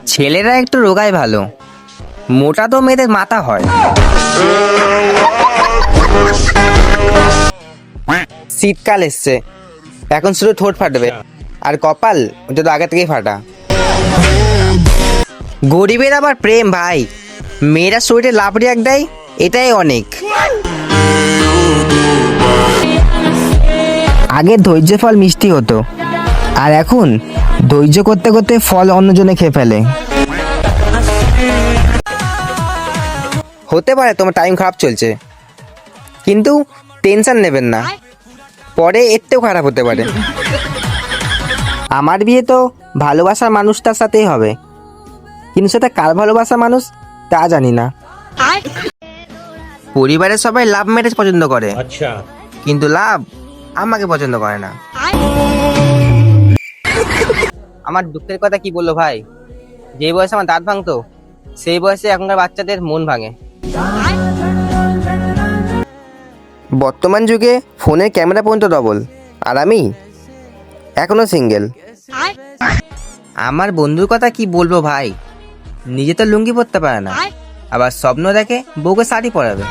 ছেলেরা একটু রোগাই ভালো, মোটা তো মেয়েদের মাথা হয়। শীতকাল এসছে, এখন শুধু ঠোঁট ফাটবে, আর কপাল ওটা তো আগে থেকেই ফাটা। গরিবের আবার প্রেম ভাই, মেয়েরা শরীরে লাভ রিয়াক দেয়, এটাই অনেক। আগে ধৈর্য ফল মিষ্টি হতো, আর এখন ধৈর্য করতে করতে ফল অন্যজনে খেয়ে ফেলে। হতে পারে তোমার টাইম খারাপ চলছে, কিন্তু টেনশন নেবেন না, পরে এর থেকেও খারাপ হতে পারে। আমার বিয়ে তো ভালোবাসার মানুষটার সাথেই হবে, কিন্তু সেটা কার ভালোবাসার মানুষ তা জানি না। পরিবারের সবাই লাভ ম্যারেজ পছন্দ করে, কিন্তু লাভ আমাকে পছন্দ করে না। আমার দুঃখের কথা কি বললো ভাই, যে বয়সে আমার দাঁত ভাঙতো সেই বয়সে এখনকার বাচ্চাদের মন ভাঙে। বর্তমান যুগে ফোনের ক্যামেরা পর্যন্ত ডবল, আর আমি এখনো সিঙ্গেল। আমার বন্ধুর কথা কি বলবো ভাই, নিজে তো লুঙ্গি পরতে পারে না, আবার স্বপ্ন দেখে বউকে শাড়ি পরাবে।